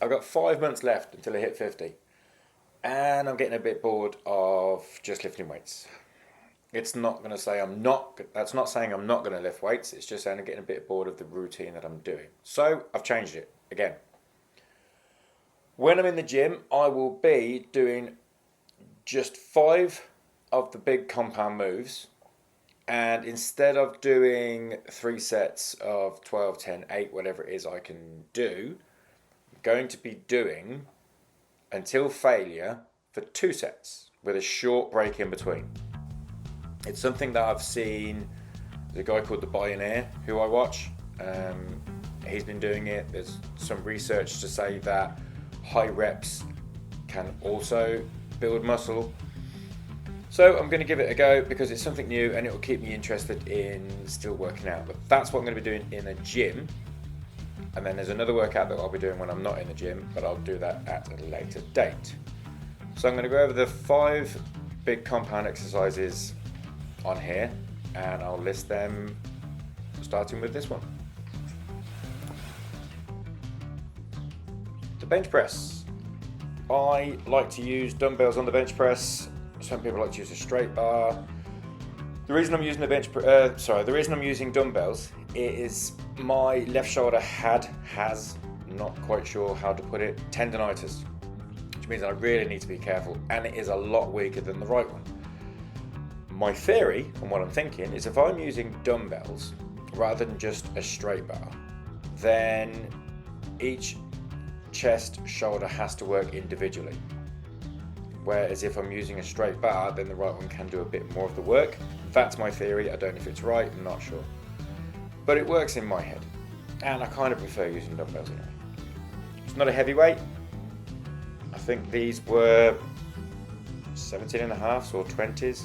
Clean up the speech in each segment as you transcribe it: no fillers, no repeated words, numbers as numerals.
I've got 5 months left until I hit 50, and I'm getting a bit bored of just lifting weights. It's not going to say I'm not. That's not saying I'm not going to lift weights. It's just saying I'm getting a bit bored of the routine that I'm doing. So I've changed it again. When I'm in the gym, I will be doing just 5 of the big compound moves, and instead of doing 3 sets of 12, 10, 8, whatever it is I can do, I'm going to be doing until failure for 2 sets with a short break in between. It's something that I've seen. There's a guy called The Billionaire who I watch. He's been doing it. There's some research to say that high reps can also build muscle. So I'm going to give it a go because it's something new and it will keep me interested in still working out. But that's what I'm going to be doing in a gym. And then there's another workout that I'll be doing when I'm not in the gym, but I'll do that at a later date. So I'm going to go over the 5 big compound exercises on here, and I'll list them starting with this one. The bench press. I like to use dumbbells on the bench press. Some people like to use a straight bar. The reason I'm using the reason I'm using dumbbells is my left shoulder has, not quite sure how to put it, tendonitis, which means I really need to be careful, and it is a lot weaker than the right one. My theory, and what I'm thinking, is if I'm using dumbbells rather than just a straight bar, then each chest shoulder has to work individually. Whereas if I'm using a straight bar, then the right one can do a bit more of the work. That's my theory. I don't know if it's right, I'm not sure. But it works in my head. And I kind of prefer using dumbbells anyway. It's not a heavy weight. I think these were 17.5s or 20s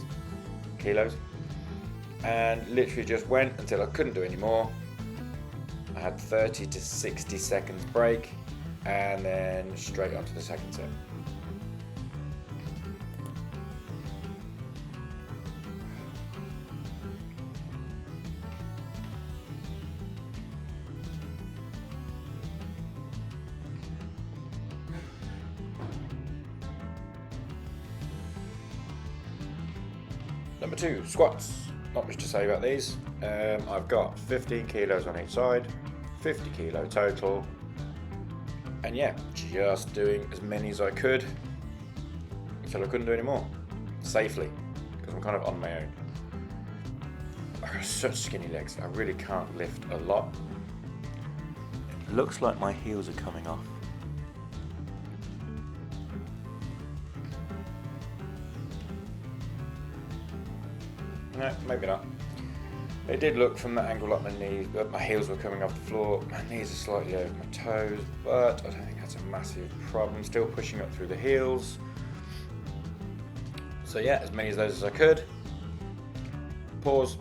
kilos, and literally just went until I couldn't do any more. I had 30 to 60 seconds break, and then straight on to the second set. Number 2, squats. Not much to say about these. I've got 15 kilos on each side, 50 kilo total, and yeah, just doing as many as I could until I couldn't do any more, safely, because I'm kind of on my own. I've got such skinny legs, I really can't lift a lot. It looks like my heels are coming off. No, maybe not. It did look from that angle like my heels were coming off the floor. My knees are slightly over my toes, but I don't think that's a massive problem. Still pushing up through the heels. So yeah, as many of those as I could. Pause,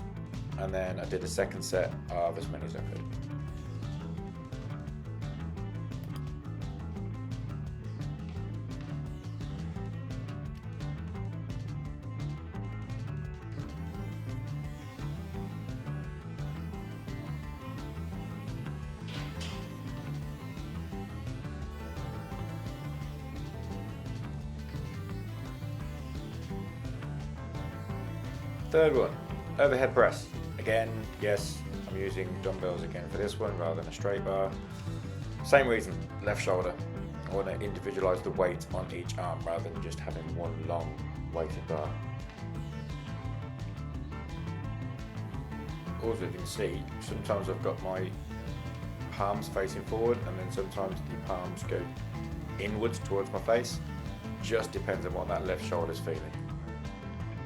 and then I did a second set of as many as I could. Third one, overhead press. Again, yes, I'm using dumbbells again for this one rather than a straight bar. Same reason, left shoulder. I want to individualize the weight on each arm rather than just having one long weighted bar. Also, you can see, sometimes I've got my palms facing forward, and then sometimes the palms go inwards towards my face. Just depends on what that left shoulder's feeling.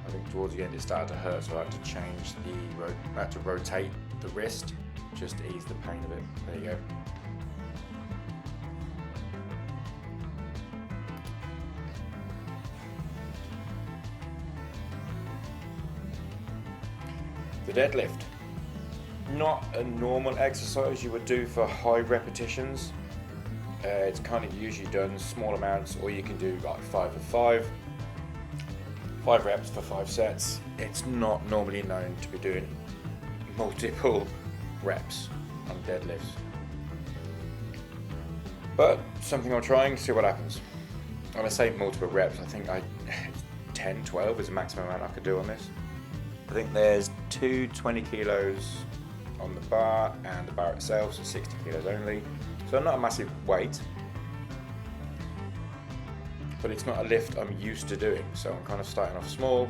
I think towards the end it started to hurt, so I had to change I had to rotate the wrist just to ease the pain of it. There you go. The deadlift. Not a normal exercise you would do for high repetitions. It's kind of usually done small amounts, or you can do like 5 of 5. 5 reps for 5 sets. It's not normally known to be doing multiple reps on deadlifts. But something I'm trying, see what happens. When I say multiple reps, I think 10, 12 is the maximum amount I could do on this. I think there's 20 kilos on the bar, and the bar itself, so 60 kilos only. So not a massive weight, but it's not a lift I'm used to doing. So I'm kind of starting off small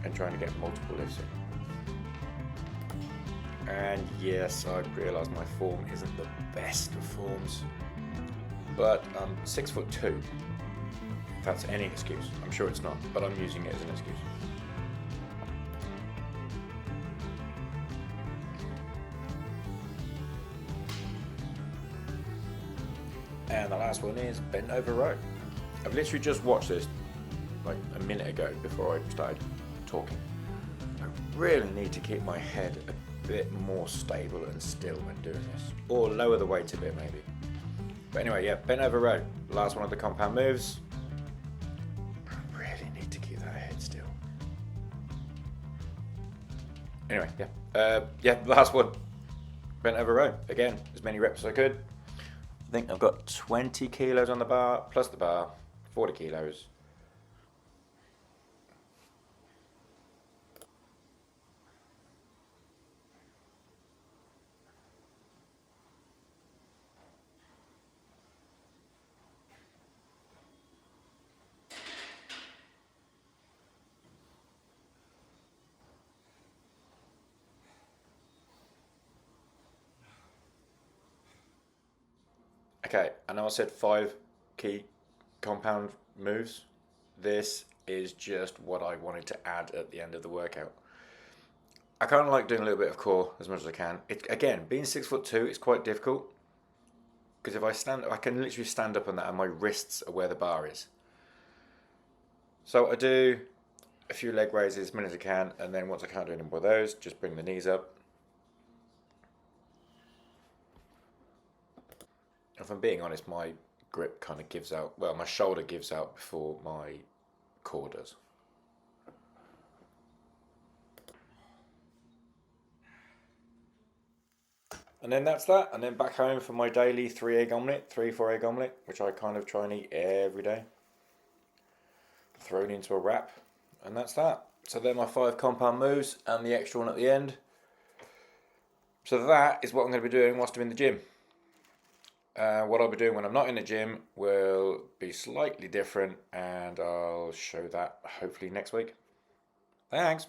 and trying to get multiple lifts in. And yes, I realise my form isn't the best of forms, but I'm 6'2". If that's any excuse, I'm sure it's not, but I'm using it as an excuse. And the last one is bent over row. I've literally just watched this like a minute ago before I started talking. I really need to keep my head a bit more stable and still when doing this, or lower the weight a bit maybe. But anyway, yeah, bent over row, last one of the compound moves. I really need to keep that head still. Anyway, yeah, last one, bent over row. Again, as many reps as I could. I think I've got 20 kilos on the bar, plus the bar, 40 kilos. Okay, I know I said 5 key compound moves. This is just what I wanted to add at the end of the workout. I kind of like doing a little bit of core as much as I can. Again, being 6'2", it's quite difficult because if I stand, I can literally stand up on that and my wrists are where the bar is. So I do a few leg raises as many as I can, and then once I can't do any more of those, just bring the knees up. If I'm being honest, my grip kind of gives out, well, my shoulder gives out before my core does. And then that's that, and then back home for my daily 4 egg omelette, which I kind of try and eat every day. Thrown into a wrap, and that's that. So they're my 5 compound moves and the extra one at the end. So that is what I'm going to be doing whilst I'm in the gym. What I'll be doing when I'm not in the gym will be slightly different, and I'll show that hopefully next week. Thanks.